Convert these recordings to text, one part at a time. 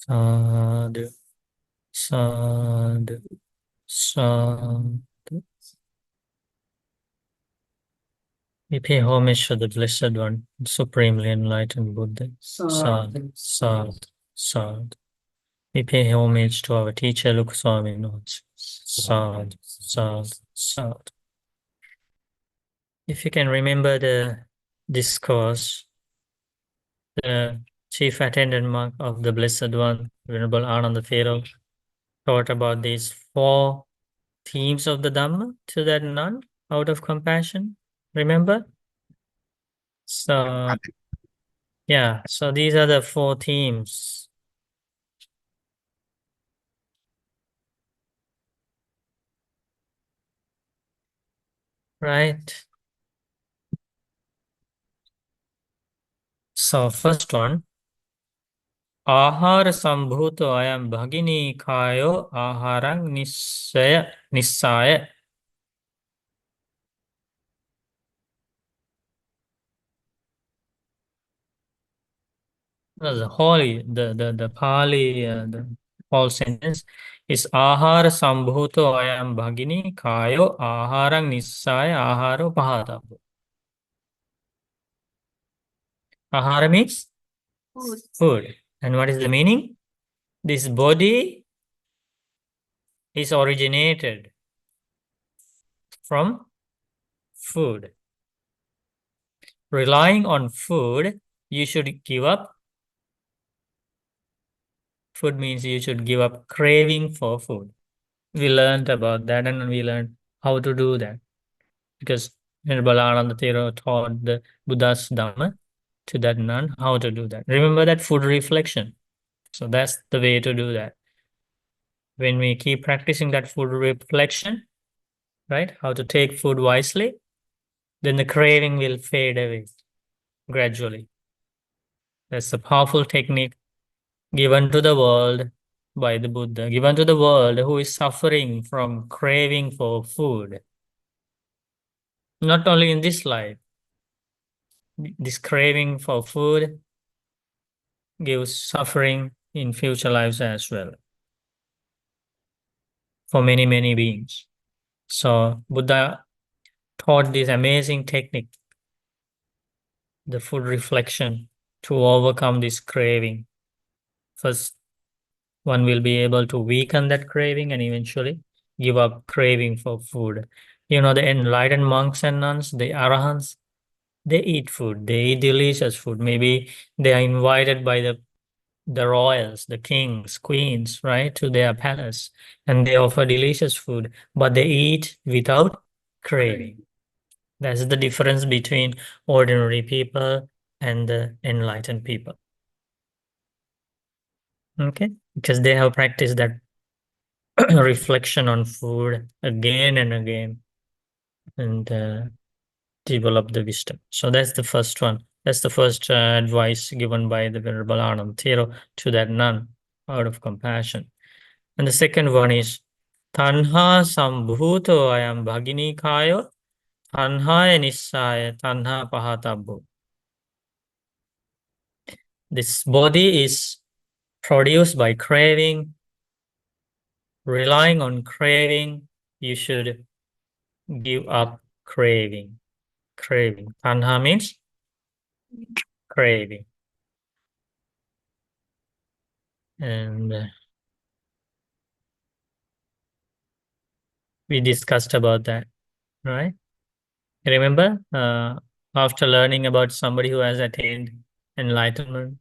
Sadhu, sadhu, sadhu. We pay homage to the Blessed One, supremely enlightened Buddha. Sadhu, sadhu, sadhu. We pay homage to our teacher, Luke Swami Notes. Sadhu, sadhu, sadhu. If you can remember the discourse, the chief attendant monk of the Blessed One, Venerable Ananda Thero, taught about these 4 themes of the Dhamma to that nun out of compassion. Remember? So, yeah, so these are the 4 themes. Right? So, first one, Ahara sambhuto ayam bhagini kayo aharang nissaya. The Pali, the whole sentence is Ahara sambhuto ayam bhagini kayo aharang nissaya aharo pahatabbo. Ahara means food. And what is the meaning? This body is originated from food. Relying on food, you should give up. Food means you should give up craving for food. We learned about that and we learned how to do that. Because Venerable Ananda Thero taught the Buddha's Dhamma to that nun how to do that. Remember that food reflection. So that's the way to do that. When we keep practicing that food reflection, right, how to take food wisely, then the craving will fade away gradually. That's a powerful technique given to the world by the Buddha, given to the world who is suffering from craving for food. Not only in this life, this craving for food gives suffering in future lives as well for many, many beings. So Buddha taught this amazing technique, the food reflection, to overcome this craving. First, one will be able to weaken that craving and eventually give up craving for food. You know, the enlightened monks and nuns, the arahants, they eat food. They eat delicious food. Maybe they are invited by the royals, the kings, queens, right, to their palace, and they offer delicious food, but they eat without craving. That's the difference between ordinary people and the enlightened people. Okay, because they have practiced that reflection on food again and again and develop the wisdom. So that's the first one. That's the first advice given by the Venerable Ananda Thero to that nun out of compassion. And the second one is Tanha sambhuto ayam bhagini kayo tanhaya nissaya tanha pahatabbo. This body is produced by craving. Relying on craving, you should give up craving. Craving. Tanha means craving. And we discussed about that, right? Remember, after learning about somebody who has attained enlightenment,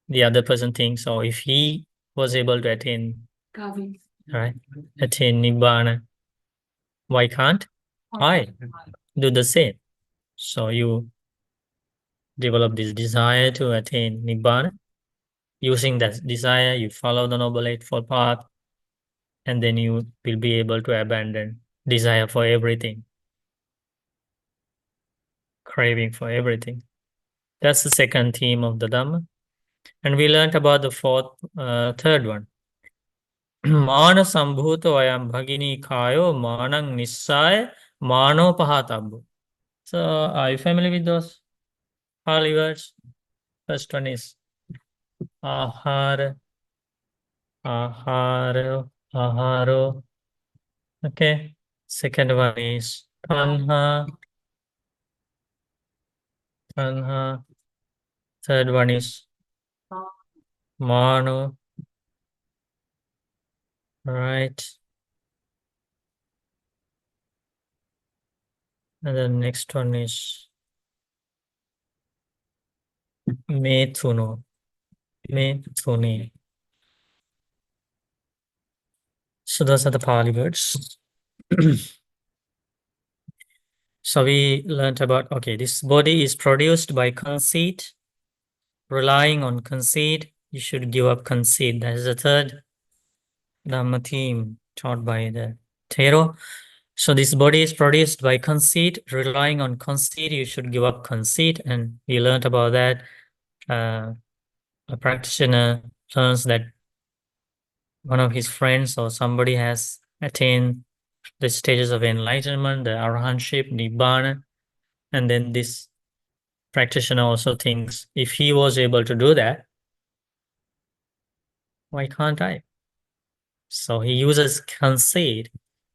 the other person thinks, oh, if he was able to attain, right, attain Nibbana, why can't I do the same? So you develop this desire to attain Nibbana. Using that desire, you follow the Noble Eightfold Path, and then you will be able to abandon desire for everything, craving for everything. That's the second theme of the Dhamma. And we learned about the third one. Mana sambhuto ayam bhagini kayo manang nissaya mano pahatabbo. So, are you familiar with those Pali words? First one is Ahara, aharo, aharo. Okay. Second one is tanha, tanha. Third one is mano, right? And the next one is methuno, methuni. So those are the Pali words. So we learned about, okay, this body is produced by conceit, relying on conceit. You should give up conceit. That is the third Dhamma theme taught by the Thero. So this body is produced by conceit, relying on conceit. You should give up conceit. And we learned about that. A practitioner learns that one of his friends or somebody has attained the stages of enlightenment, the arahantship, nibbana, and then this practitioner also thinks, if he was able to do that, why can't I? So he uses conceit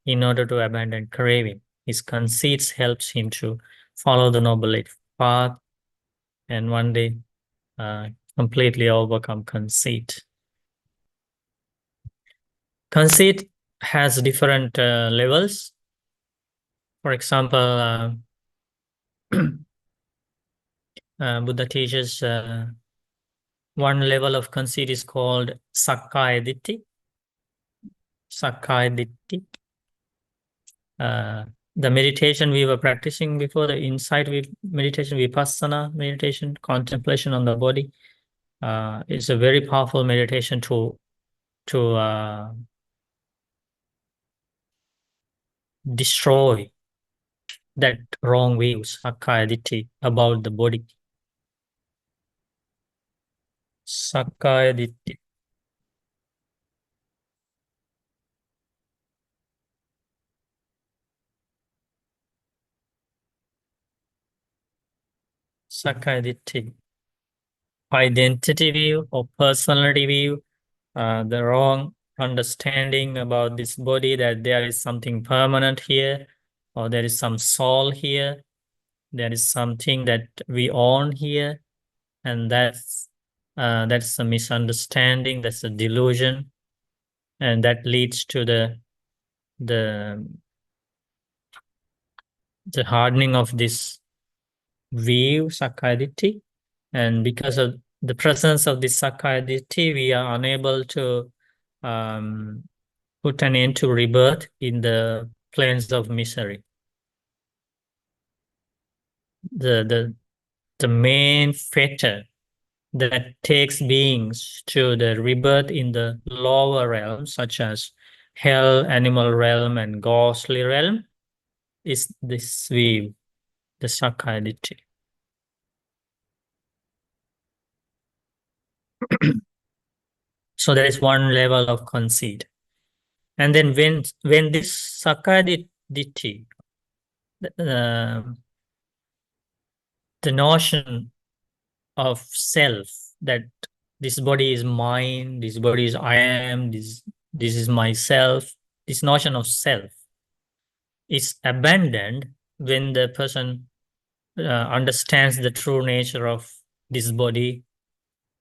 in order to abandon craving. His conceit helps him to follow the noble eight path and one day completely overcome conceit. Conceit has different levels. For example, Buddha teaches one level of conceit is called Sakkaya Ditthi. Sakkaya Ditthi. The meditation we were practicing before, the insight meditation, vipassana meditation, contemplation on the body, is a very powerful meditation to destroy that wrong views, Sakkaya Ditthi, about the body. Sakkaya Ditthi. Sakkaya Ditthi. Identity view or personality view, the wrong understanding about this body, that there is something permanent here, or there is some soul here, there is something that we own here, and that's a misunderstanding, that's a delusion, and that leads to the hardening of this view, Sakkaya Ditthi. And because of the presence of this Sakkaya Ditthi, we are unable to put an end to rebirth in the planes of misery. The main factor that takes beings to the rebirth in the lower realms, such as hell, animal realm, and ghostly realm, is this view, the Sakkaya Ditthi. So there is one level of conceit. And then when this Sakkaya Ditthi, the notion of self, that this body is mine, this body is I am, this is myself, this notion of self is abandoned when the person understands the true nature of this body,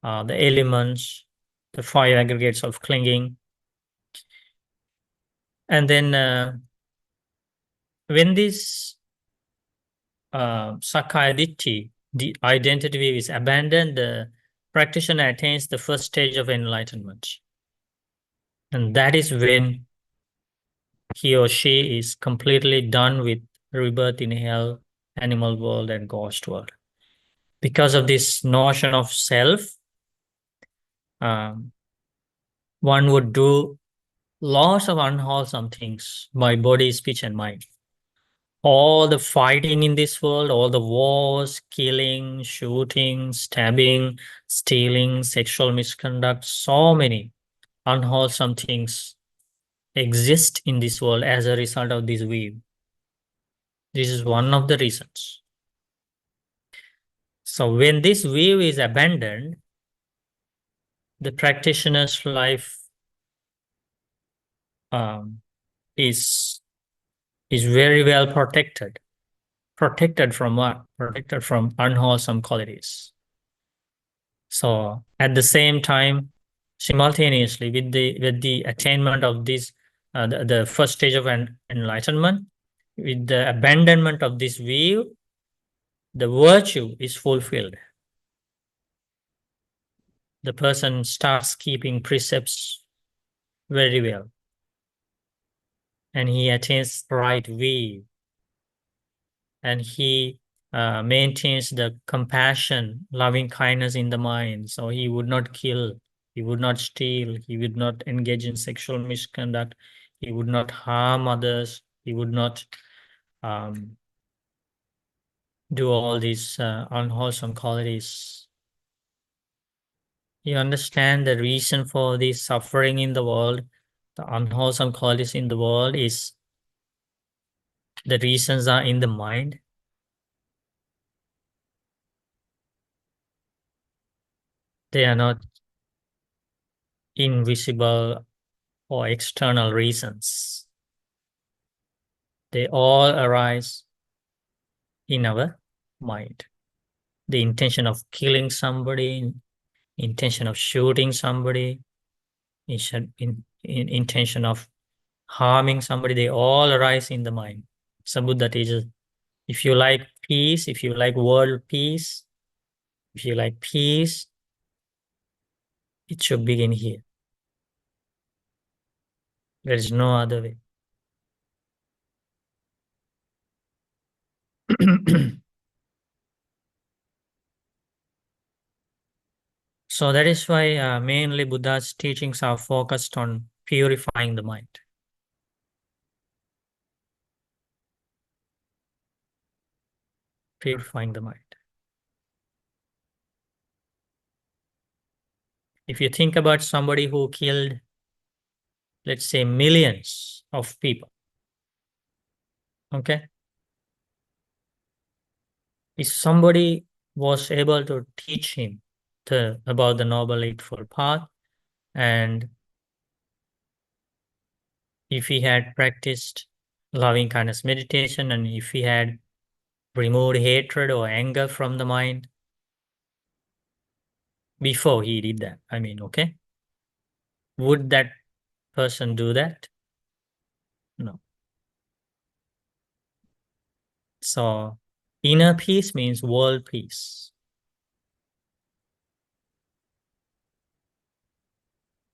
the elements, the five aggregates of clinging. And then when this Sakkaya Ditthi, the identity view, is abandoned, the practitioner attains the first stage of enlightenment. And that is when he or she is completely done with rebirth in hell, animal world, and ghost world. Because of this notion of self, one would do lots of unwholesome things by body, speech, and mind. All the fighting in this world, all the wars, killing, shooting, stabbing, stealing, sexual misconduct, so many unwholesome things exist in this world as a result of this weave. This is one of the reasons. So when this weave is abandoned, the practitioner's life um, is very well protected. Protected from what? Protected from unwholesome qualities. So at the same time, simultaneously with the attainment of this, the first stage of enlightenment, with the abandonment of this view, the virtue is fulfilled. The person starts keeping precepts very well, and he attains right view, and he maintains the compassion, loving kindness in the mind. So he would not kill, he would not steal, he would not engage in sexual misconduct, he would not harm others, he would not do all these unwholesome qualities. You understand the reason for this suffering in the world, the unwholesome qualities in the world is the reasons are in the mind. They are not invisible or external reasons. They all arise in our mind. The intention of killing somebody, intention of shooting somebody, intention of harming somebody, they all arise in the mind. So Buddha teaches, if you like peace, if you like world peace, if you like peace, it should begin here. There is no other way. So that is why mainly Buddha's teachings are focused on purifying the mind. Purifying the mind. If you think about somebody who killed, let's say, millions of people, okay? If somebody was able to teach him about the Noble Eightfold Path, and if he had practiced loving kindness meditation, and if he had removed hatred or anger from the mind before he did that, okay? Would that person do that? No. So inner peace means world peace.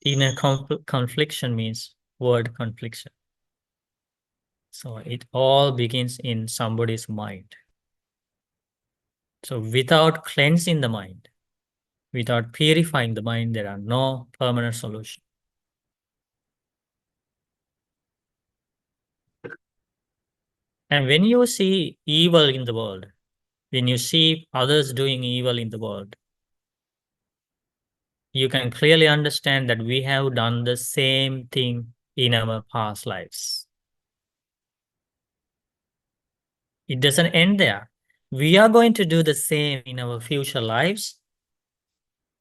Inner confliction means world confliction. So it all begins in somebody's mind. So without cleansing the mind, without purifying the mind, there are no permanent solutions. And when you see evil in the world, when you see others doing evil in the world, you can clearly understand that we have done the same thing in our past lives. It doesn't end there. We are going to do the same in our future lives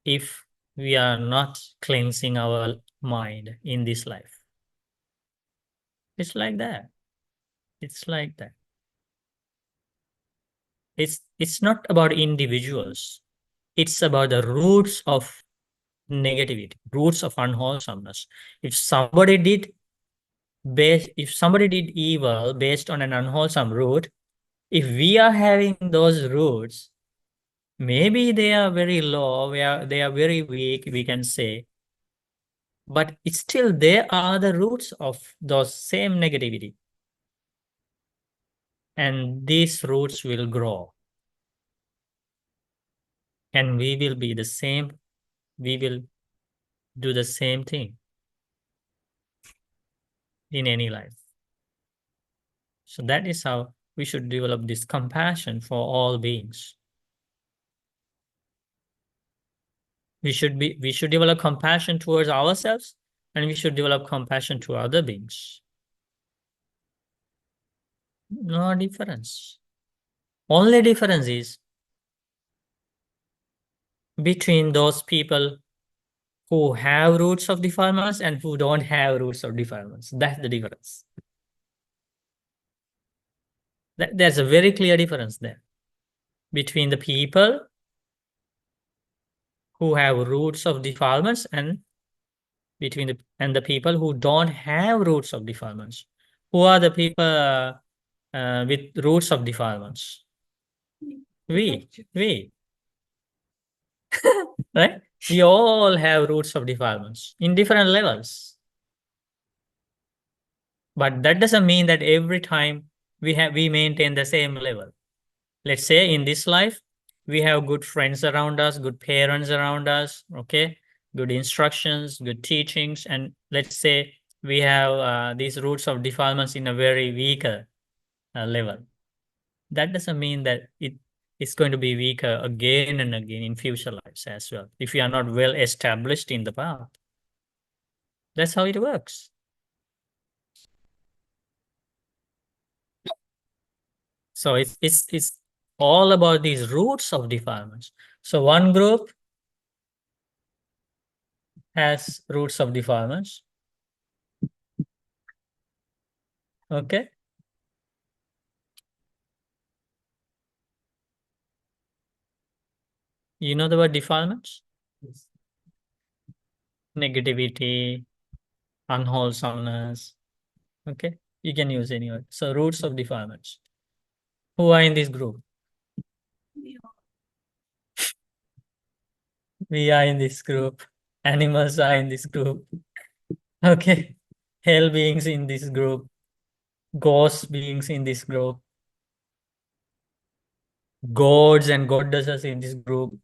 if we are not cleansing our mind in this life. It's like that. It's like that. It's not about individuals. It's about the roots of negativity, roots of unwholesomeness. If somebody did evil based on an unwholesome root, if we are having those roots, maybe they are very low, they are very weak, we can say, but it's still there are the roots of those same negativity. And these roots will grow. And we will be the same, we will do the same thing in any life. So that is how we should develop this compassion for all beings. We should develop compassion towards ourselves, and we should develop compassion to other beings. No difference. Only difference is between those people who have roots of defilements and who don't have roots of defilements. That's the difference. There's a very clear difference there between the people who have roots of defilements and the people who don't have roots of defilements. Who are the people with roots of defilements? We, right? We all have roots of defilements in different levels. But that doesn't mean that every time we maintain the same level. Let's say in this life, we have good friends around us, good parents around us, okay? Good instructions, good teachings. And let's say we have these roots of defilements in a very weaker level. That doesn't mean that it's going to be weaker again and again in future lives as well, if we are not well established in the path. That's how it works. So it's all about these roots of defilements. So one group has roots of defilements. Okay. You know the word defilements? Yes. Negativity, unwholesomeness. Okay. You can use any word. So roots of defilements. Who are in this group? We are in this group. Animals are in this group. Okay. Hell beings in this group. Ghost beings in this group. Gods and goddesses in this group.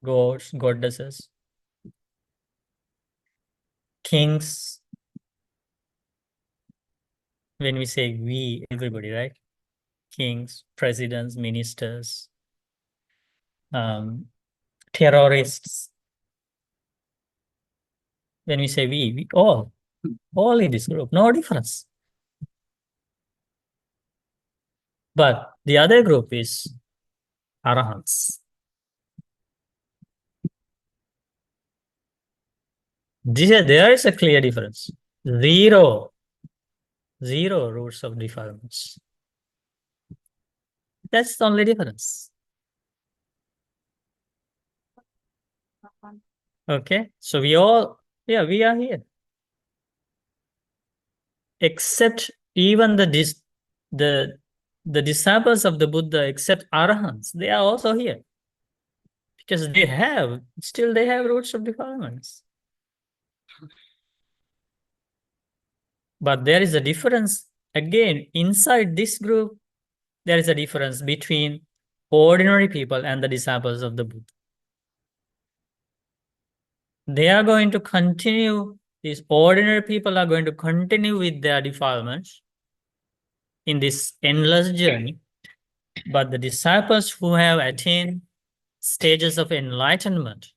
Gods, goddesses. Kings. When we say we, everybody, right? Kings, presidents, ministers, terrorists. When we say we all in this group, no difference. But the other group is arahants. There is a clear difference. Zero roots of defilements. That's the only difference. Okay, so we are here. Except even the disciples of the Buddha, except arahants, they are also here. Because they have roots of defilements. But there is a difference. Again, inside this group, there is a difference between ordinary people and the disciples of the Buddha. They are going to continue, these ordinary people are going to continue with their defilements in this endless journey. But the disciples who have attained stages of enlightenment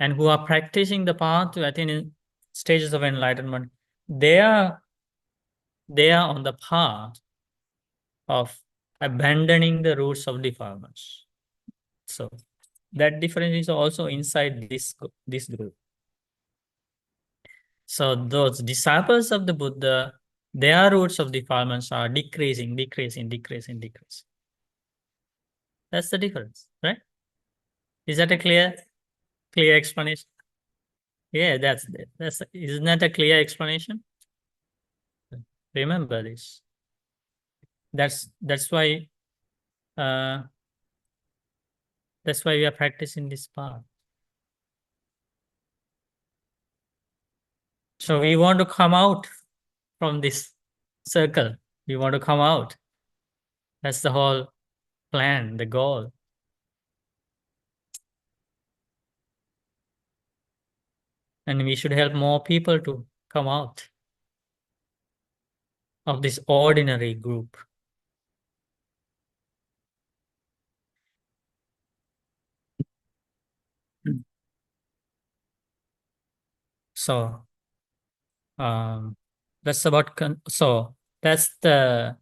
and who are practicing the path to attain stages of enlightenment, they are on the path of abandoning the roots of defilements. So that difference is also inside this group. So those disciples of the Buddha, their roots of defilements are decreasing. That's the difference, right? Is that a clear explanation? Yeah, isn't that a clear explanation? Remember this. That's why we are practicing this path. So we want to come out from this circle. We want to come out. That's the whole plan, the goal. And we should help more people to come out of this ordinary group. So that's about that's the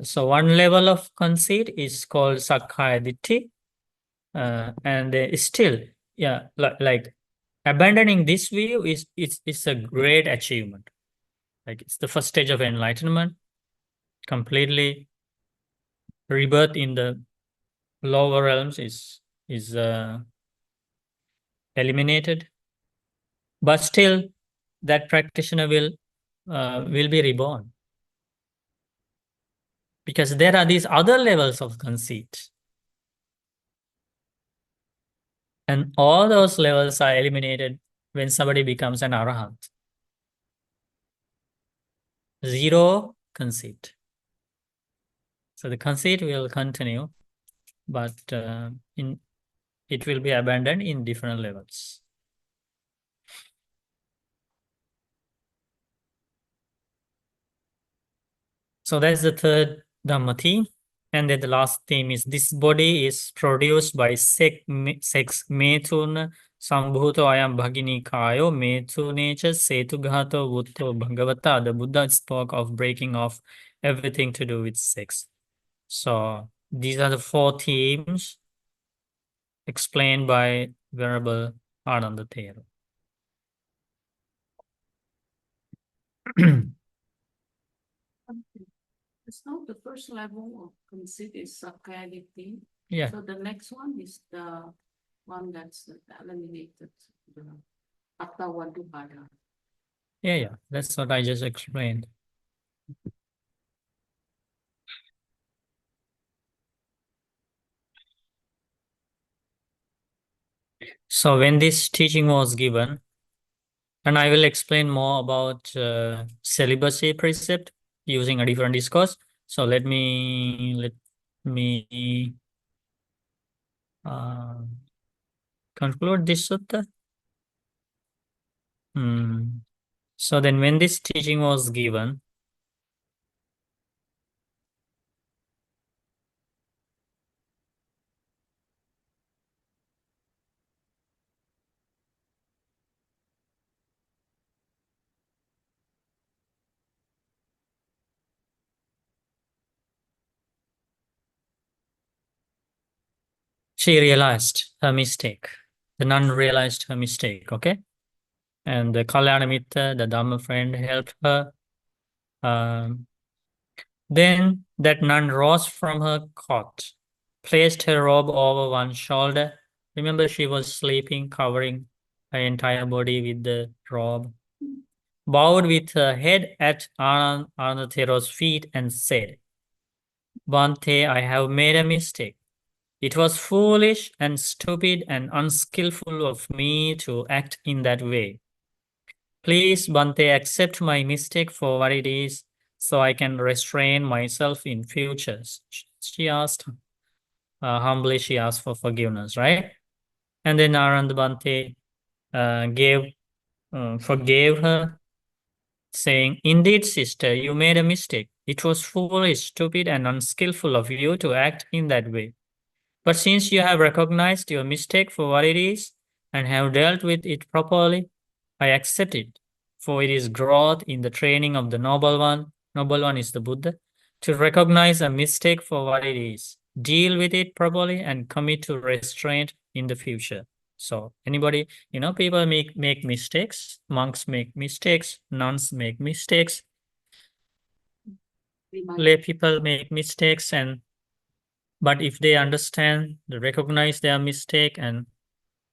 so one level of conceit is called Sakkaya Ditthi, and still Yeah, like abandoning this view is a great achievement. Like it's the first stage of enlightenment, completely rebirth in the lower realms is eliminated, but still that practitioner will be reborn because there are these other levels of conceit, and all those levels are eliminated when somebody becomes an arahant. Zero conceit. So the conceit will continue, but in it will be abandoned in different levels. So that's the third Dhamma theme. And then the last theme is this body is produced by sex metuna sambhuto ayam bhagini kayo metunecha setughato vutto bhagavata. The Buddha spoke of breaking off everything to do with sex. So these are the four themes explained by Venerable Ananda Thera. It's not the first level of conceit is sakkayaditthi. Yeah. So the next one is the one that's eliminated, the attavadubhada. Yeah. That's what I just explained. So when this teaching was given, and I will explain more about celibacy precept using a different discourse. So let me uh, conclude this sutta. So then when this teaching was given, she realized her mistake. The nun realized her mistake, okay? And the Kalyanamitta, the Dhamma friend, helped her. Then that nun rose from her cot, placed her robe over one shoulder. Remember, she was sleeping, covering her entire body with the robe. Bowed with her head at Anandathero's feet and said, Bhante, I have made a mistake. It was foolish and stupid and unskillful of me to act in that way. Please, Bhante, accept my mistake for what it is, so I can restrain myself in future. She asked, humbly, she asked for forgiveness, right? And then Anand Bhante forgave her, saying, Indeed, sister, you made a mistake. It was foolish, stupid, and unskillful of you to act in that way. But since you have recognized your mistake for what it is and have dealt with it properly, I accept it, for it is growth in the training of the noble one. Noble one is the Buddha. To recognize a mistake for what it is, deal with it properly, and commit to restraint in the future. So anybody, people make mistakes. Monks make mistakes. Nuns make mistakes. Lay people make mistakes, but if they understand, they recognize their mistake and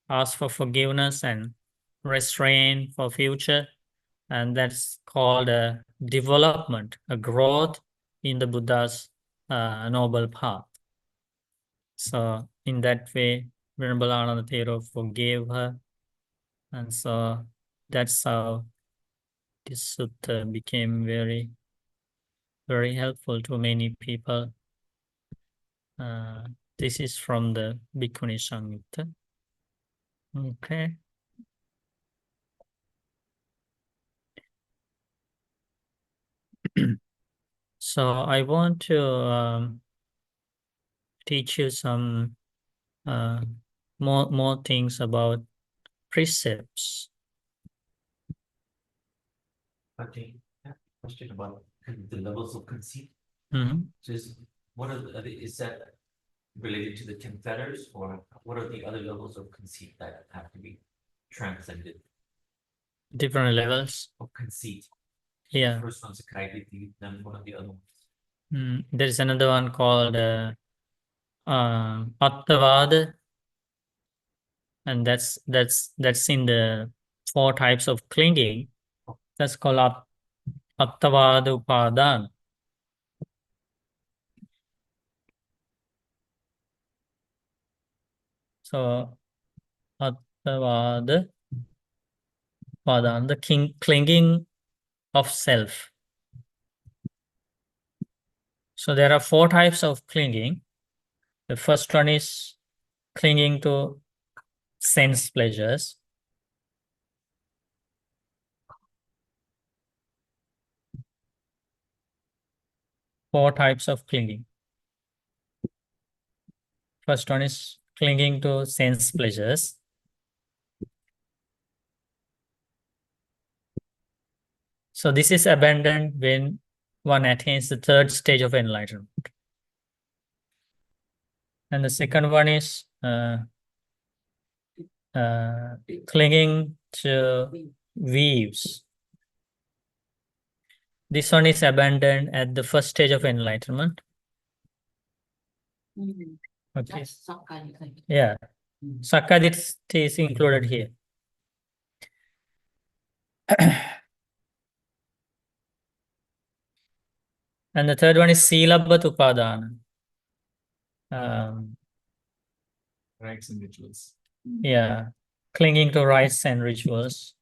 ask for forgiveness and restrain for future, and that's called a development, a growth in the Buddha's noble path. So in that way, Venerable Anandathero forgave her, and so that's how this sutta became very, very helpful to many people. This is from the Bhikkhuni Samyutta. Okay. So I want to teach you some uh, more things about precepts. Okay, question about the levels of conceit. Mhm. So is that related to the 10 fetters, or what are the other levels of conceit that have to be transcended? Different levels. Of conceit. Yeah. First one's Sakkaya, then one of the other ones. There is another one called Attavada, and that's in the 4 types of clinging. That's called Attavada Upadana. So Attavada Upadana, the clinging of self. So there are 4 types of clinging. The first one is clinging to sense pleasures. Four types of clinging. First one is clinging to sense pleasures. So this is abandoned when one attains the 3rd stage of enlightenment. And the second one is clinging to views. This one is abandoned at the 1st stage of enlightenment. Mhm. Okay. That's Sakkaya. Yeah. Sakkaya is included here. And the third one is Silabbat Upadana. Rites and rituals. Yeah. Clinging to rites and rituals.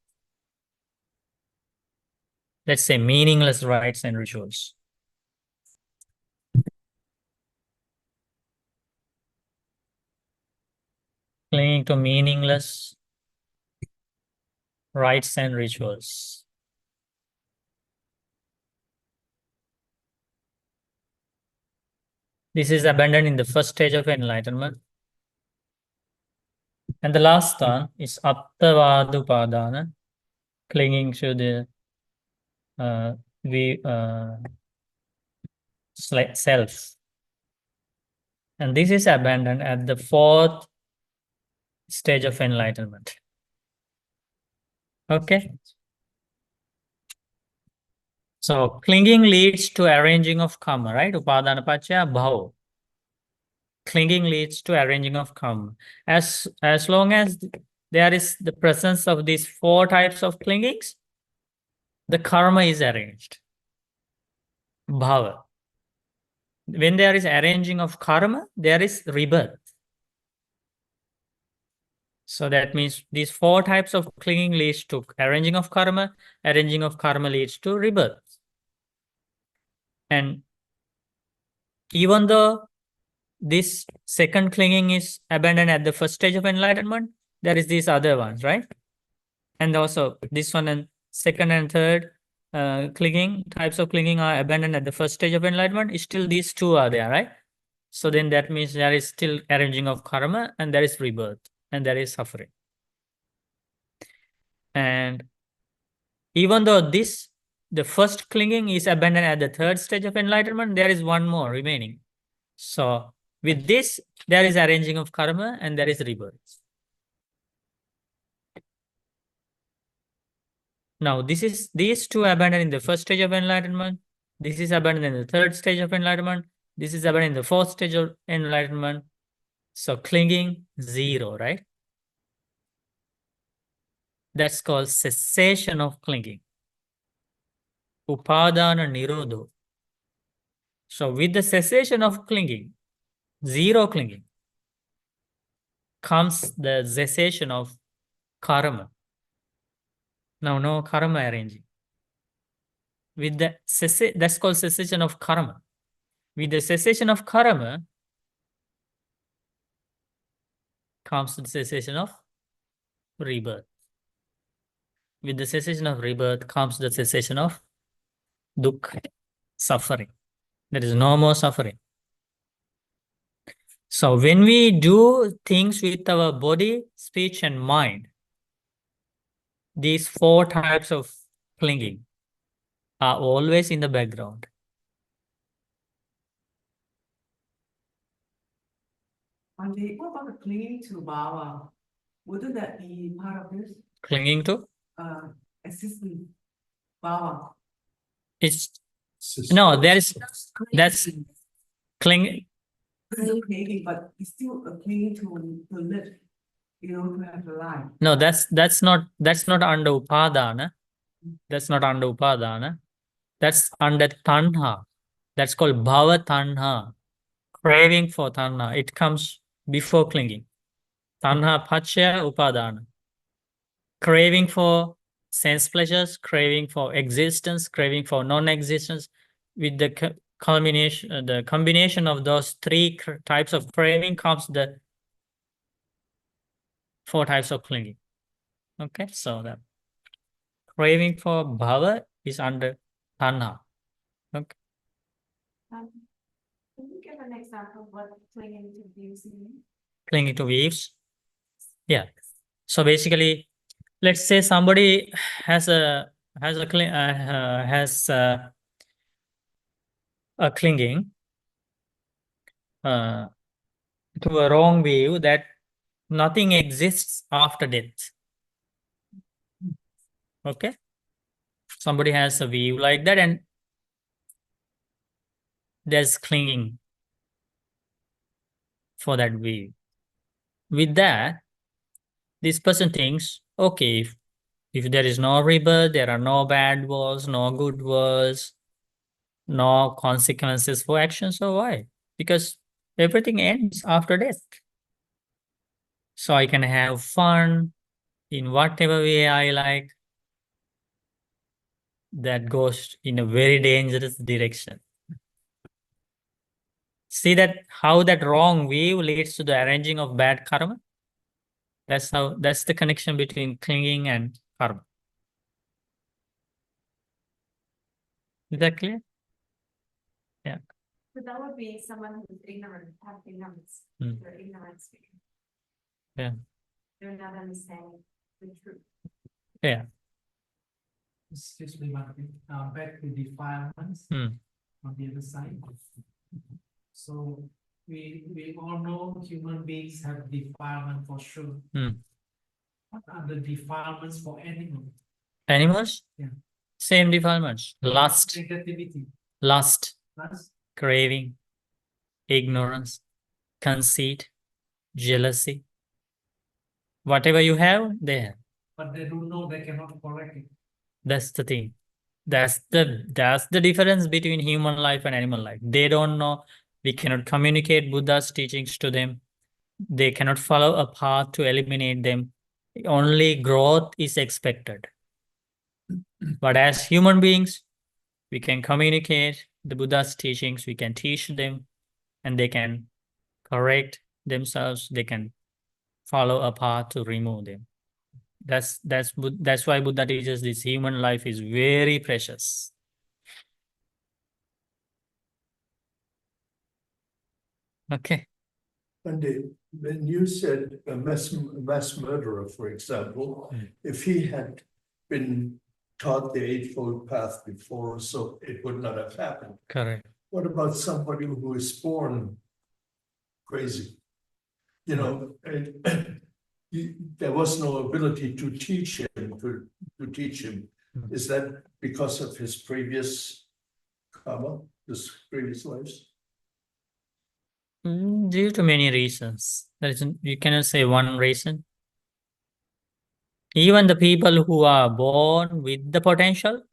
Let's say meaningless rites and rituals. Clinging to meaningless rites and rituals. This is abandoned in the 1st stage of enlightenment. And the last one is Attavadupadana, clinging to the self. And this is abandoned at the 4th stage of enlightenment. Okay. So clinging leads to arranging of karma, right? Upadana pacaya bhava. Clinging leads to arranging of karma. As long as there is the presence of these 4 types of clingings, the karma is arranged. Bhava. When there is arranging of karma, there is rebirth. So that means these 4 types of clinging leads to arranging of karma leads to rebirth. And even though this second clinging is abandoned at the 1st stage of enlightenment, there is these other ones, right? And also this one and 2nd and 3rd clinging, types of clinging are abandoned at the 1st stage of enlightenment. Still these 2 are there, right? So then that means there is still arranging of karma, and there is rebirth, and there is suffering. And even though the first clinging is abandoned at the 3rd stage of enlightenment, there is one more remaining. So with this, there is arranging of karma and there is rebirth. Now, these 2 abandoned in the 1st stage of enlightenment. This is abandoned in the 3rd stage of enlightenment. This is abandoned in the 4th stage of enlightenment. So clinging 0, right? That's called cessation of clinging. Upadana nirodho. So with the cessation of clinging, 0 clinging, comes the cessation of karma. Now, no karma arranging. With the that's called cessation of karma. With the cessation of karma comes the cessation of rebirth. With the cessation of rebirth comes the cessation of dukkha, suffering. There is no more suffering. So when we do things with our body, speech, and mind, these 4 types of clinging are always in the background. What about the clinging to Baba? Wouldn't that be part of this? Clinging to? Assisting Baba. It's no, that's cling. It's a clinging, but it's still a clinging to live, to have a life. No, that's not under upadana. That's not under upadana. That's under tanha. That's called bhava tanha. Craving for tanha. It comes before clinging. Tanha pachya upadana. Craving for sense pleasures, craving for existence, craving for non-existence. With the combination of those three types of craving comes the 4 types of clinging. Okay, so the craving for bhava is under tanha. Okay. Can you give an example of what clinging to views means? Clinging to views. Yeah. So basically, let's say somebody has a clinging to a wrong view that nothing exists after death. Okay. Somebody has a view like that, and there's clinging for that view. With that, this person thinks, okay, if there is no rebirth, there are no bad worlds, no good worlds, no consequences for actions, so why? Because everything ends after death. So I can have fun in whatever way I like. That goes in a very dangerous direction. See that how that wrong view leads to the arranging of bad karma? That's the connection between clinging and karma. Is that clear? Yeah. So that would be someone who's ignorant, have ignorance. Hmm. They're ignorant speaking. Yeah. They're not understanding the truth. Yeah. Excuse me, Martin. Back to defilements Hmm. on the other side. So we all know human beings have defilement for sure. Hmm. What are the defilements for animals? Animals? Yeah. Same defilements. Lust, Negativity. lust, Lust. craving, ignorance, conceit, jealousy. Whatever you have, they have. But they don't know, they cannot correct it. That's the thing. That's the difference between human life and animal life. They don't know. We cannot communicate Buddha's teachings to them. They cannot follow a path to eliminate them. Only growth is expected. But as human beings, we can communicate the Buddha's teachings. We can teach them, and they can correct themselves. They can follow a path to remove them. That's why Buddha teaches this human life is very precious. Okay. And when you said a mass murderer, for example, if he had been taught the Eightfold Path before, so it would not have happened. Correct. What about somebody who is born crazy? There was no ability to teach him, to teach him. Is that because of his previous karma, his previous lives? Due to many reasons. You cannot say one reason. Even the people who are born with the potential,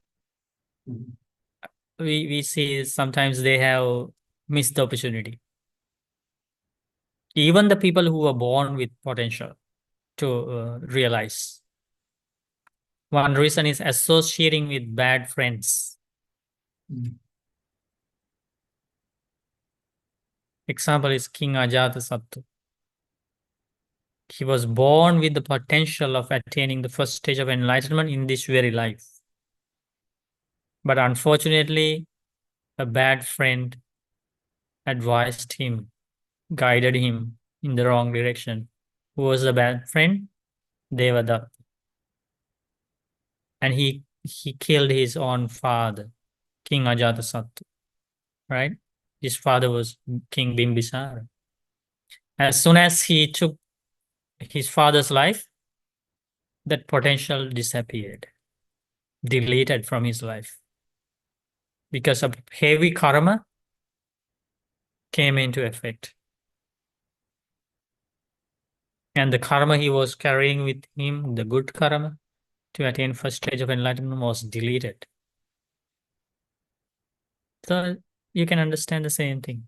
we see sometimes they have missed the opportunity. Even the people who are born with potential to realize. One reason is associating with bad friends. Example is King Ajatasattu. He was born with the potential of attaining the first stage of enlightenment in this very life. But unfortunately, a bad friend advised him, guided him in the wrong direction. Who was the bad friend? Devadatta. And he killed his own father, King Ajatasattu. Right? His father was King Bimbisara. As soon as he took his father's life, that potential disappeared, deleted from his life. Because of heavy karma came into effect. And the karma he was carrying with him, the good karma, to attain first stage of enlightenment was deleted. So you can understand the same thing.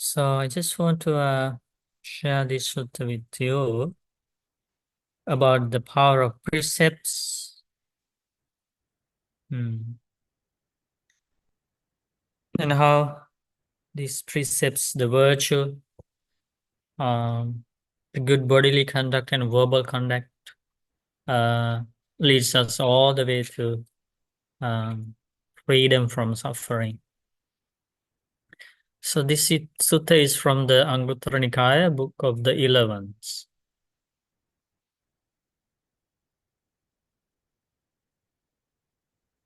So I just want to share this sutta with you about the power of precepts. And how these precepts, the virtue, the good bodily conduct and verbal conduct leads us all the way to freedom from suffering. So this sutta is from the Anguttara Nikaya, book of the 11th.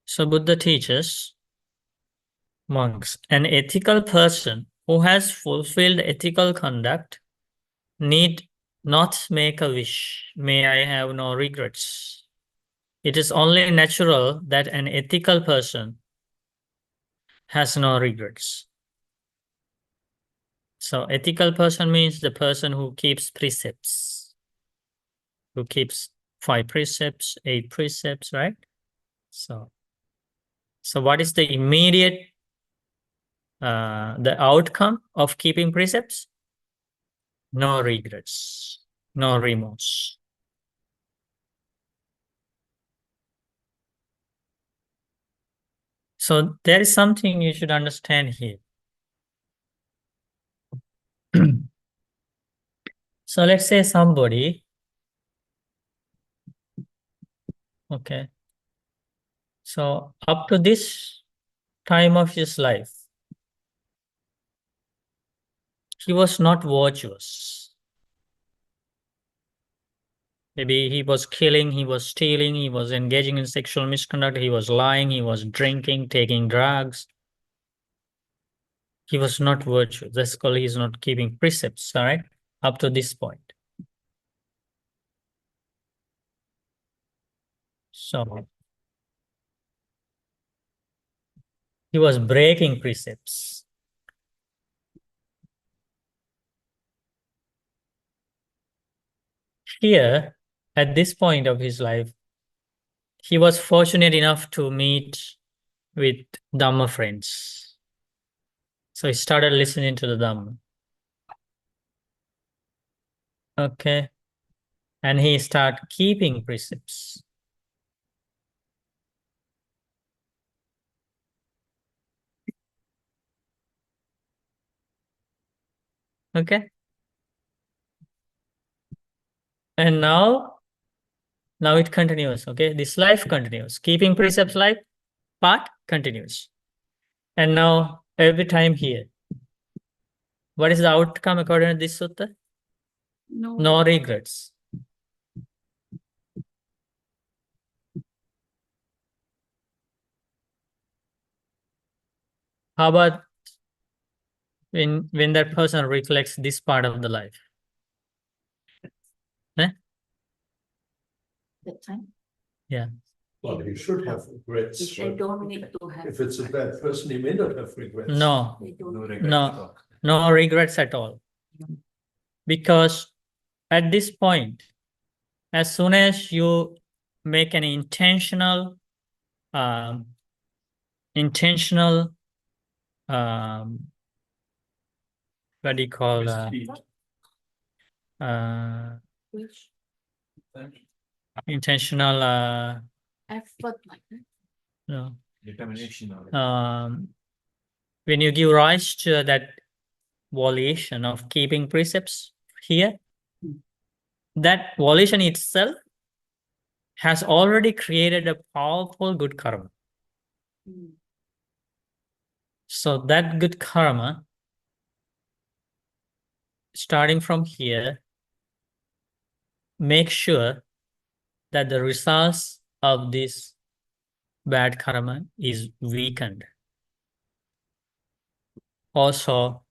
So Buddha teaches monks, an ethical person who has fulfilled ethical conduct need not make a wish, may I have no regrets. It is only natural that an ethical person has no regrets. So ethical person means the person who keeps precepts, who keeps 5 precepts, 8 precepts, right? So what is the immediate, the outcome of keeping precepts? No regrets, no remorse. So there is something you should understand here. So let's say somebody, okay, so up to this time of his life, he was not virtuous. Maybe he was killing, he was stealing, he was engaging in sexual misconduct, he was lying, he was drinking, taking drugs. He was not virtuous. That's called he's not keeping precepts, all right, up to this point. So he was breaking precepts. Here, at this point of his life, he was fortunate enough to meet with Dhamma friends. So he started listening to the Dhamma. Okay. And he started keeping precepts. Okay. And now it continues. Okay. This life continues. Keeping precepts life part continues. And now every time here, what is the outcome according to this sutta? No regrets. How about when that person reflects this part of the life? That time, Yeah. Well, he should have regrets. which I but don't need to have. If it's a bad person, he may not have regrets. No, They don't. no regrets at all. Because at this point, as soon as you make an intentional what do you call Which intentional effort like that. no Determination or when you give rise to that volition of keeping precepts here, that volition itself has already created a powerful good karma. Mm. So that good karma, starting from here, make sure that the results of this bad karma is weakened. Also,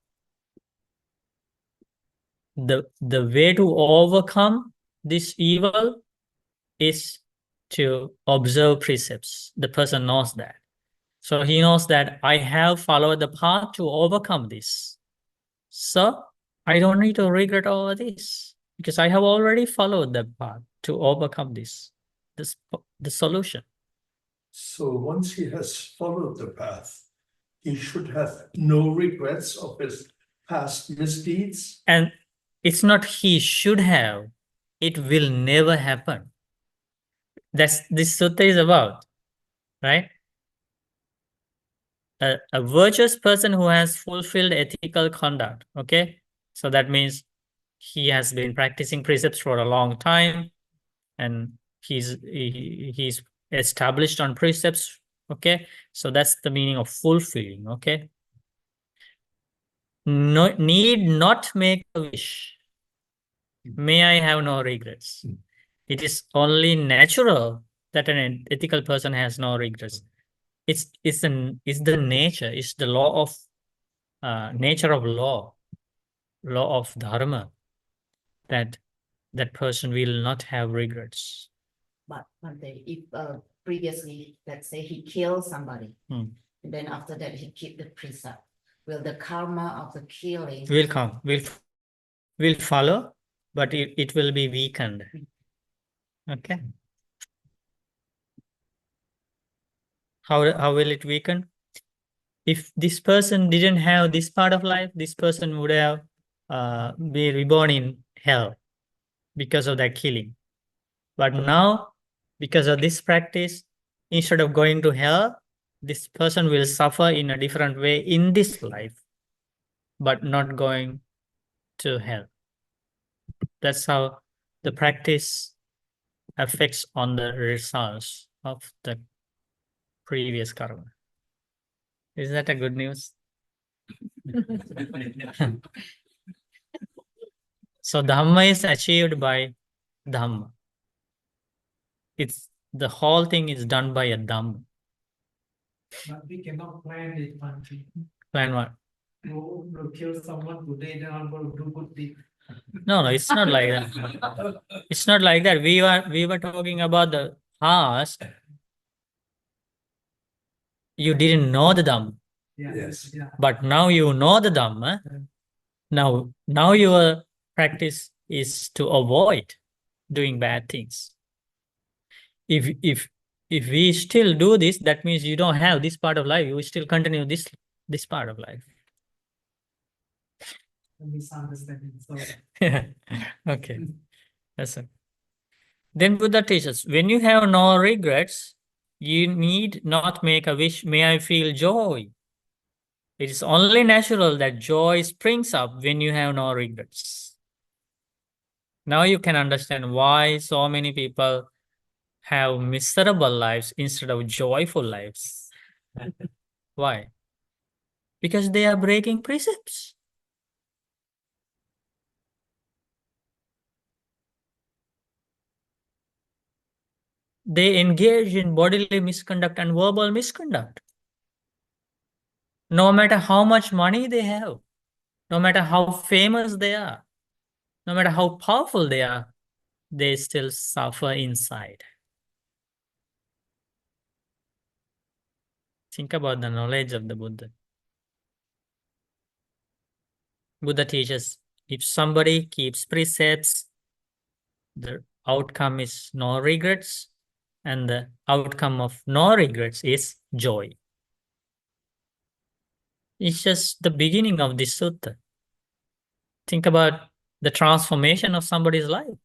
the way to overcome this evil is to observe precepts. The person knows that. So he knows that I have followed the path to overcome this. So I don't need to regret over this because I have already followed the path to overcome this the solution. So once he has followed the path, he should have no regrets of his past misdeeds. And it's not he should have, it will never happen. That's this sutta is about, right? A virtuous person who has fulfilled ethical conduct, okay? So that means he has been practicing precepts for a long time and he's established on precepts, okay? So that's the meaning of fulfilling, okay? No, need not make a wish. May I have no regrets. It is only natural that an ethical person has no regrets. It's the nature, it's the law of nature of law of dharma, that person will not have regrets. But if previously, let's say he killed somebody, Hmm. and then after that he keep the precept, will the karma of the killing Will come, will follow, but it will be weakened. Okay. How will it weaken? If this person didn't have this part of life, this person would have be reborn in hell because of that killing. But now, because of this practice, instead of going to hell, this person will suffer in a different way in this life, but not going to hell. That's how the practice affects on the results of the previous karma. Is that a good news? So Dhamma is achieved by Dhamma. It's the whole thing is done by a Dhamma. But we cannot plan it one thing. Plan what? We'll kill someone today, then I'm going to do good deed. No, it's not like that. It's not like that. We were talking about the past. You didn't know the Dhamma, Yeah, Yes. yeah. but now you know the Dhamma. Now your practice is to avoid doing bad things. If we still do this, that means you don't have this part of life. You still continue this part of life. Misunderstanding. So Okay, that's it. Then Buddha teaches, when you have no regrets, you need not make a wish, may I feel joy. It is only natural that joy springs up when you have no regrets. Now you can understand why so many people have miserable lives instead of joyful lives. Why? Because they are breaking precepts. They engage in bodily misconduct and verbal misconduct. No matter how much money they have, no matter how famous they are, no matter how powerful they are, they still suffer inside. Think about the knowledge of the Buddha. Buddha teaches, if somebody keeps precepts, the outcome is no regrets, and the outcome of no regrets is joy. It's just the beginning of this sutta. Think about the transformation of somebody's life.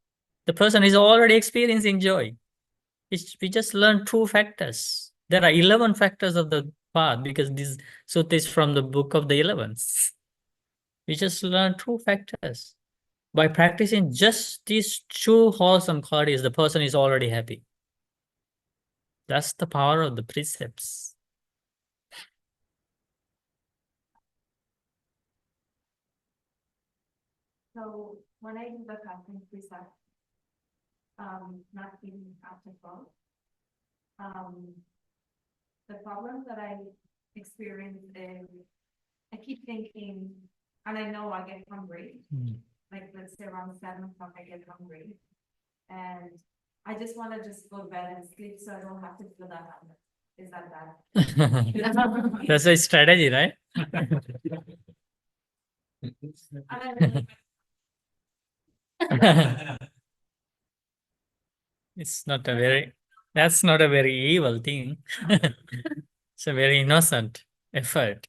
The person is already experiencing joy. We just learned 2 factors. There are 11 factors of the path because this sutta is from the book of the 11s. We just learn two factors. By practicing just these two wholesome qualities, the person is already happy. That's the power of the precepts. So when I do the fasting precept, not eating after 12, the problem that I experience is I keep thinking, and I know I get hungry, like let's say around 7 o'clock, I get hungry. And I just want to just go to bed and sleep so I don't have to feel that hunger. Is that bad? That's a strategy, right? And It's not a very, that's not a very evil thing. It's a very innocent effort.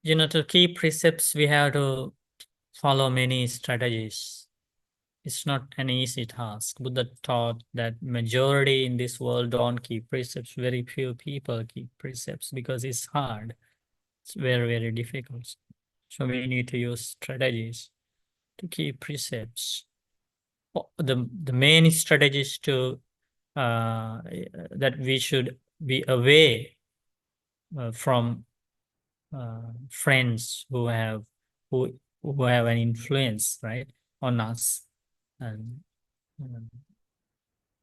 You know, to keep precepts, we have to follow many strategies. It's not an easy task. Buddha taught that majority in this world don't keep precepts. Very few people keep precepts because it's hard. It's very, very difficult. So we need to use strategies to keep precepts. The main strategies to that we should be away from friends who have an influence, right, on us, and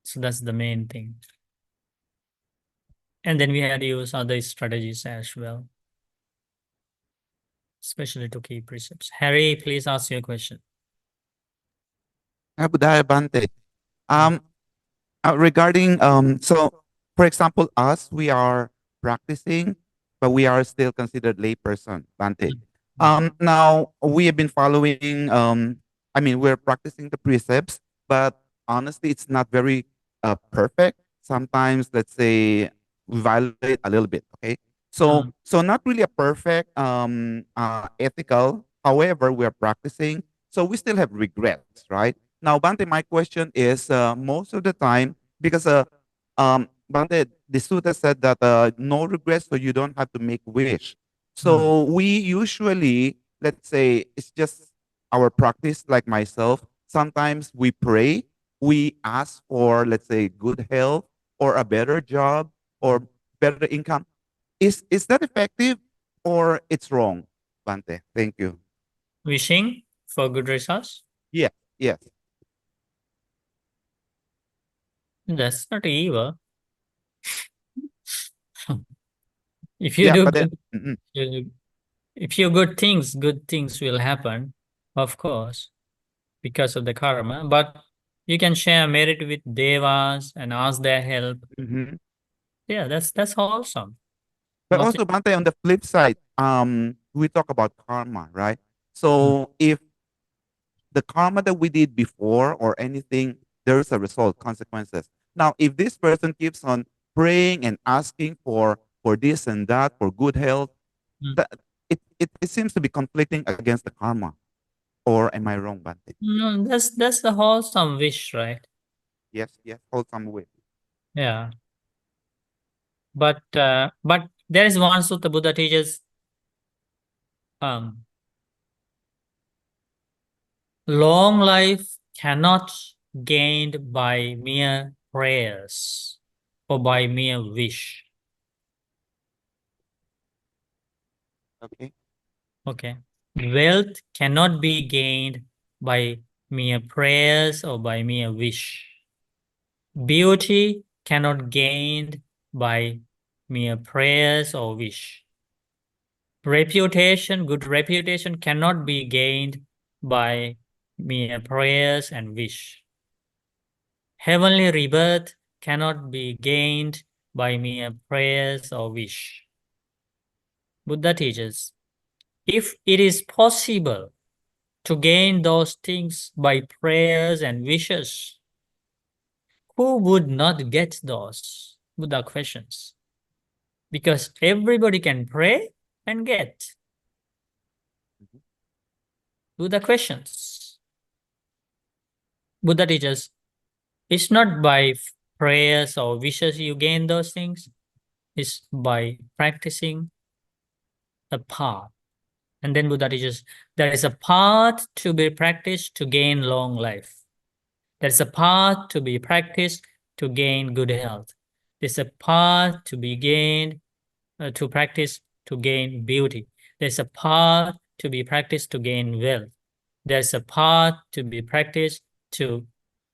so that's the main thing. And then we had to use other strategies as well, especially to keep precepts. Harry, please ask your question. Budaya Bante. Regarding so for example, us, we are practicing, but we are still considered layperson, Bante. Now we have been following I mean, we're practicing the precepts, but honestly it's not very perfect. Sometimes, let's say, we violate a little bit, okay? So not really a perfect ethical. However, we are practicing, so we still have regrets, right? Now, Bante, my question is, most of the time, because Bante, the Sutta said that no regrets, so you don't have to make wish. So we usually, let's say, it's just our practice, like myself. Sometimes we pray, we ask for, let's say, good health or a better job or better income. Is that effective or it's wrong, Bante? Thank you. Wishing for good results? Yeah, yes. That's not evil. If you Yeah, do but then, good, if you good things will happen, of course, because of the karma. But you can share merit with devas and ask their help. Yeah, that's wholesome. But Nothing- also, Bante, on the flip side, we talk about karma, right? So if the karma that we did before or anything, there is a result, consequences. Now, if this person keeps on praying and asking for this and that, for good health, that it seems to be conflicting against the karma. Or am I wrong, Bante? No, that's the wholesome wish, right? Yes, hold some way. Yeah. But there is one sutta Buddha teaches long life cannot gained by mere prayers or by mere wish. Okay. Okay. Wealth cannot be gained by mere prayers or by mere wish. Beauty cannot gained by mere prayers or wish. Reputation, good reputation cannot be gained by mere prayers and wish. Heavenly rebirth cannot be gained by mere prayers or wish. Buddha teaches, if it is possible to gain those things by prayers and wishes, who would not get those? Buddha questions. Because everybody can pray and get. Buddha questions. Buddha teaches, it's not by prayers or wishes you gain those things is by practicing a path. And then Buddha teaches there is a path to be practiced to gain long life. There's a path to be practiced to gain good health. There's a path to be gained, to practice to gain beauty. There's a path to be practiced to gain wealth. There's a path to be practiced to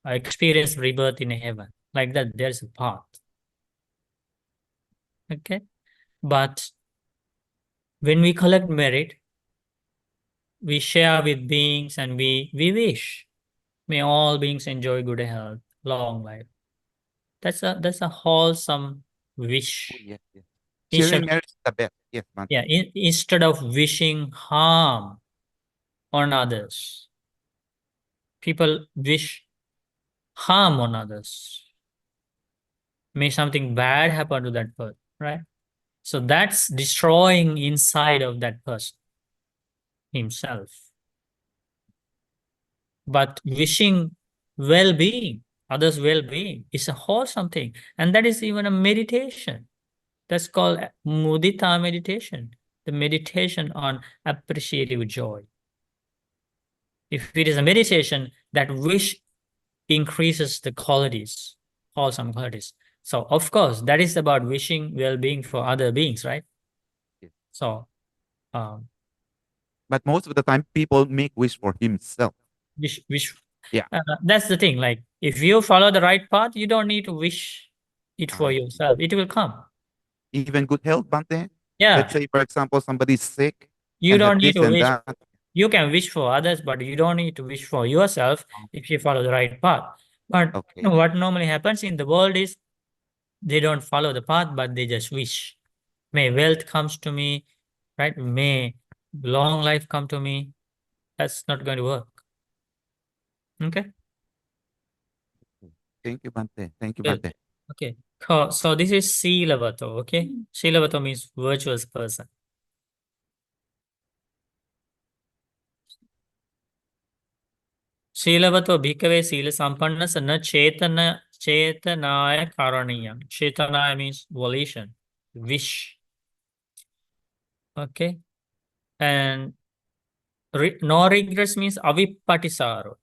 experience rebirth in heaven. Like that, there's a path. Okay? But when we collect merit, we share with beings and we wish. May all beings enjoy good health, long life. That's a wholesome wish. Oh, yes, yes. Instead, Sharing merit is the best. Yes, Bhante. yeah, instead of wishing harm on others, people wish harm on others. May something bad happen to that person, right? So that's destroying inside of that person himself. But wishing well-being, others' well-being is a wholesome thing. And that is even a meditation. That's called mudita meditation, the meditation on appreciative joy. If it is a meditation, that wish increases the qualities, wholesome qualities. So of course, that is about wishing well-being for other beings, right? Yes. So But most of the time, people make wish for himself. wish. Yeah. That's the thing. Like if you follow the right path, you don't need to wish it for yourself. It will come. Even good health, Bhante. Yeah. Let's say, for example, somebody's sick. You and have don't need this to and wish. that. You can wish for others, but you don't need to wish for yourself if you follow the right path. But Okay. what normally happens in the world is they don't follow the path, but they just wish. May wealth comes to me, right? May long life come to me. That's not going to work. Okay. Thank you, Bhante. Thank you, Good. Bhante. Okay. So this is Silavato. Okay. Silavato means virtuous person. Silavato bhikkhave sila sampannas na cetanākaraṇīyam. Cetanaya means volition, wish. Okay. And no regrets means avippatisaro.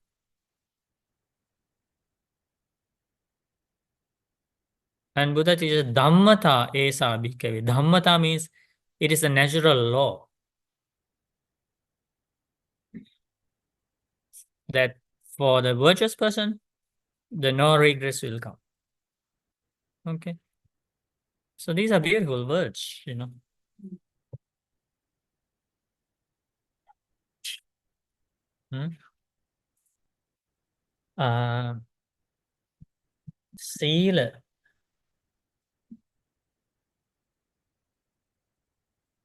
And Buddha teaches dhammata esa bhikkhave. Dhammata means it is a natural law that for the virtuous person, the no regrets will come. Okay. So these are beautiful words, you know. Sila.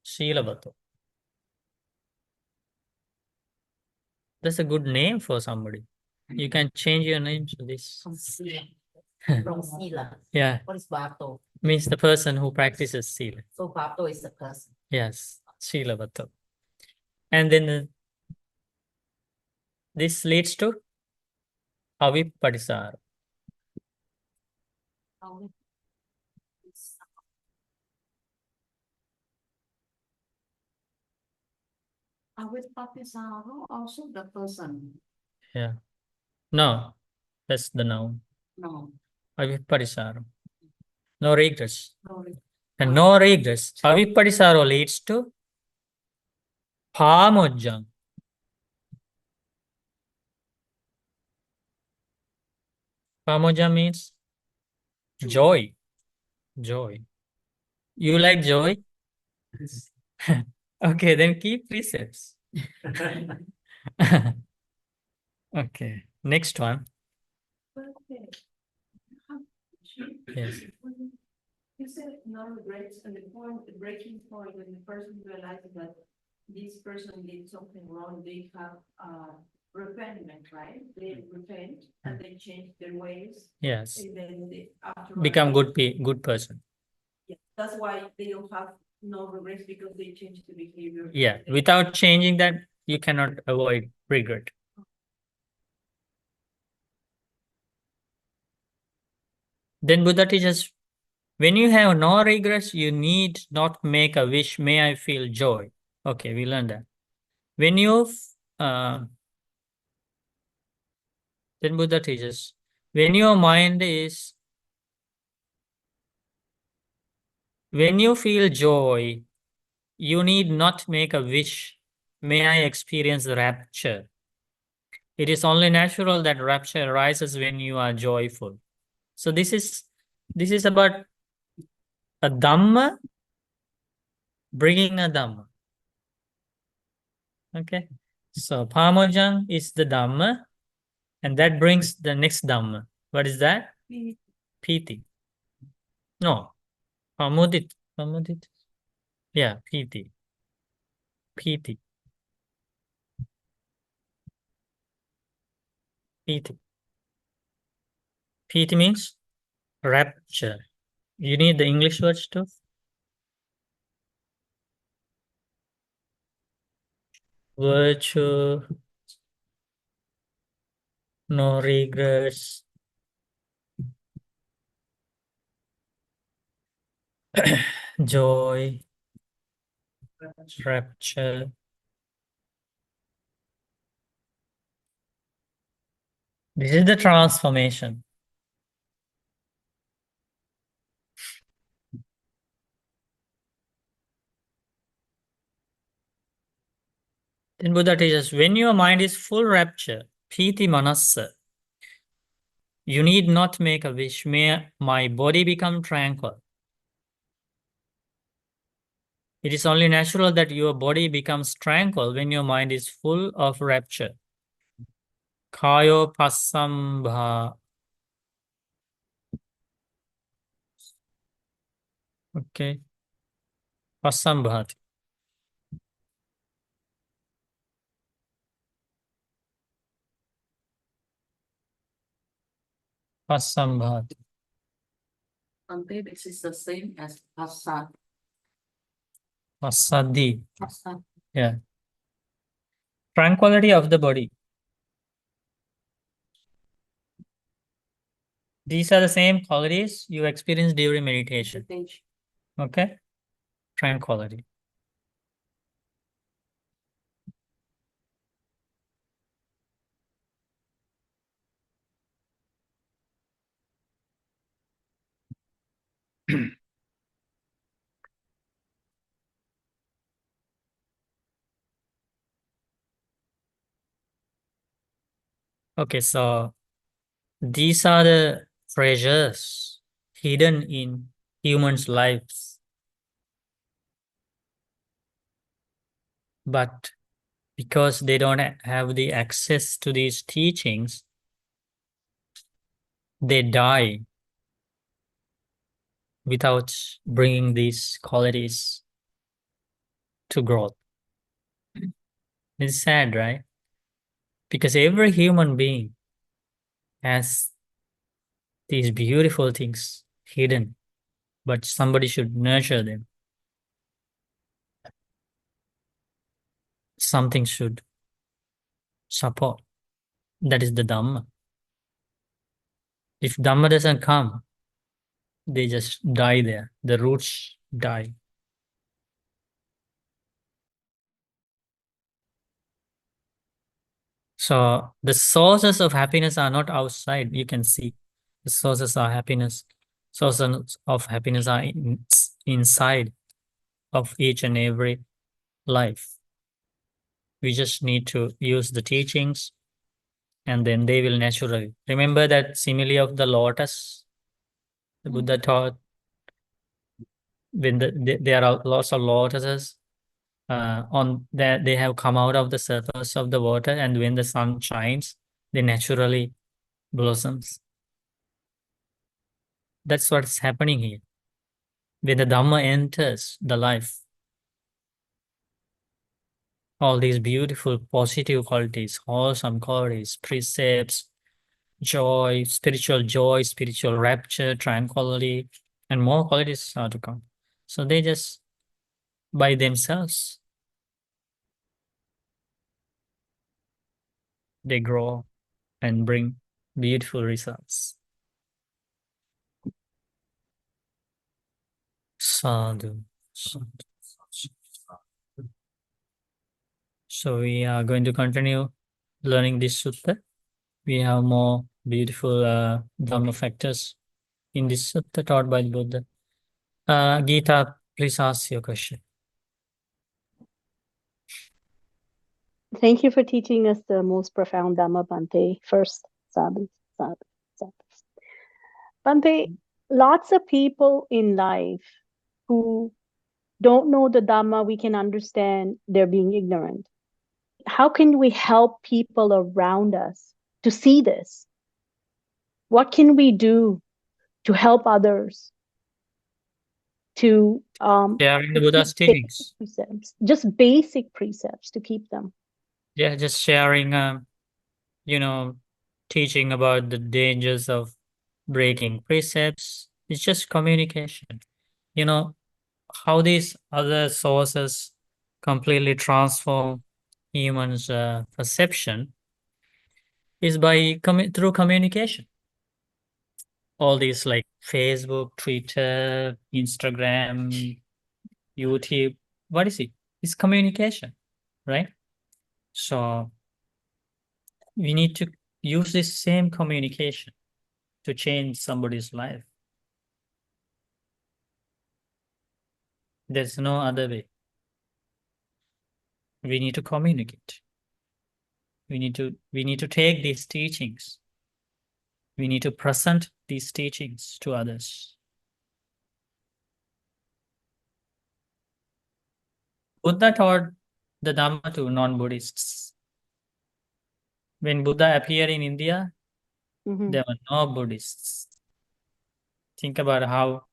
Silavato. That's a good name for somebody. You can change your name to this. From Sila. From Sila. Yeah, What is Bhato? means the person who practices Sila. So Bhato is the person. Yes, Silavato. And then this leads to avippatisara. Avippatisaro also the person. Yeah. No, that's the noun. No. Avippatisara. No regrets. No. And no regrets. Avippatisaro leads to pamojjam. Pamojjam means joy. Joy. You like joy? Okay, then keep precepts. Okay, next one. Yes. You said no regrets, and the point, the breaking point, when the person realizes that this person did something wrong, they have repentment, right? They repent and they change their ways, Yes. and then they after Become good person. Yeah, that's why they don't have no regrets, because they change the behavior. Yeah. Without changing that, you cannot avoid regret. Then Buddha teaches, when you have no regrets, you need not make a wish, may I feel joy. Okay, we learned that. When you, then Buddha teaches, when your mind is, when you feel joy, you need not make a wish, may I experience rapture. It is only natural that rapture arises when you are joyful. So this is about a Dhamma bringing a Dhamma. Okay. So Pamojang is the Dhamma, and that brings the next Dhamma. What is that? Piti. No. Pamudit. Pamudit. Yeah, Piti. Piti. Piti. Piti means rapture. You need the English words too? Virtue, no regrets, joy, rapture. This is the transformation. Then Buddha teaches, when your mind is full rapture, piti manassa, you need not make a wish, may my body become tranquil. It is only natural that your body becomes tranquil when your mind is full of rapture. Kayo pasambha. Okay. Pasambhati. Pasambhati. This is the same as pasad. Pasadi. Pasad. Yeah. Tranquility of the body. These are the same qualities you experience during meditation. Okay? Tranquility. Okay, so these are the treasures hidden in humans' lives. But because they don't have the access to these teachings, they die without bringing these qualities to growth. It's sad, right? Because every human being has these beautiful things hidden, but somebody should nurture them. Something should support. That is the Dhamma. If Dhamma doesn't come, they just die there. The roots die. So the sources of happiness are not outside. You can see the sources of happiness. Sources of happiness are inside of each and every life. We just need to use the teachings, and then they will naturally. Remember that simile of the lotus? The Buddha taught when there are lots of lotuses on that they have come out of the surface of the water, and when the sun shines, they naturally blossoms. That's what's happening here. When the Dhamma enters the life, all these beautiful positive qualities, wholesome qualities, precepts, joy, spiritual rapture, tranquility, and more qualities are to come. So they just, by themselves, they grow and bring beautiful results. Sadhu. Sadhu. So we are going to continue learning this sutta. We have more beautiful Dhamma factors in this sutta taught by the Buddha. Gita, please ask your question. Thank you for teaching us the most profound Dhamma, Bhante. First, sadhu, sadhu, sadhu. Bhante, lots of people in life who don't know the Dhamma, we can understand they're being ignorant. How can we help people around us to see this? What can we do to help others to Sharing the Buddha's keep basic teachings. precepts, just basic precepts to keep them? Yeah, just sharing, teaching about the dangers of breaking precepts. It's just communication. How these other sources completely transform humans' perception is by through communication. All these like Facebook, Twitter, Instagram, YouTube. What is it? It's communication, right? So we need to use this same communication to change somebody's life. There's no other way. We need to communicate. We need to take these teachings. We need to present these teachings to others. Buddha taught the Dhamma to non-Buddhists. When Buddha appeared in India, there were no Buddhists. Think about how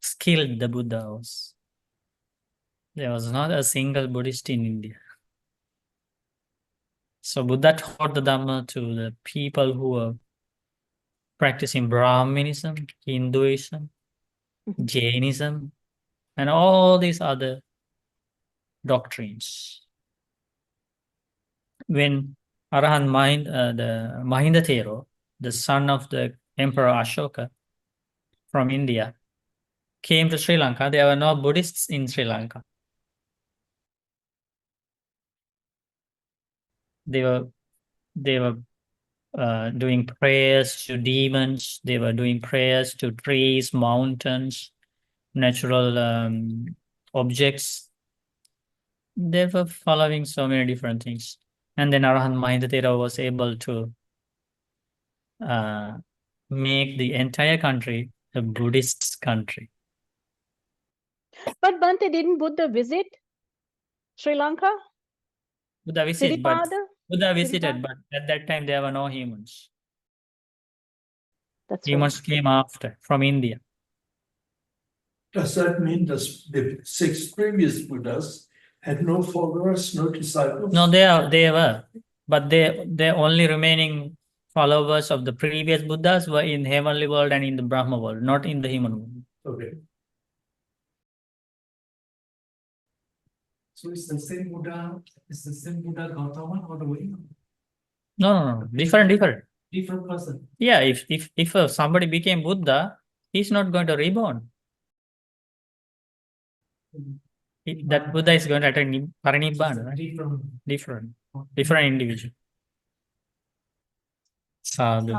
skilled the Buddha was. There was not a single Buddhist in India. So Buddha taught the Dhamma to the people who were practicing Brahmanism, Hinduism, Jainism, and all these other doctrines. When Arahant the Mahinda Thero, the son of the Emperor Ashoka from India, came to Sri Lanka, there were no Buddhists in Sri Lanka. They were doing prayers to demons. They were doing prayers to trees, mountains, natural objects. They were following so many different things. And then Arahant Mahinda Thera was able to make the entire country a Buddhist country. But Bhante, didn't Buddha visit Sri Lanka? Buddha visited, but Siddhipada? at that time there were no humans. That's Humans came after from India. Does that mean the 6 previous Buddhas had no followers, no disciples? No, they were, but the only remaining followers of the previous Buddhas were in heavenly world and in the Brahma world, not in the human world. Okay. So it's the same Buddha, Gautama or the way? No. Different. Different person. Yeah, if somebody became Buddha, he's not going to reborn. That Buddha is going to attain Parinibbana, right? Different individual. Sadhu.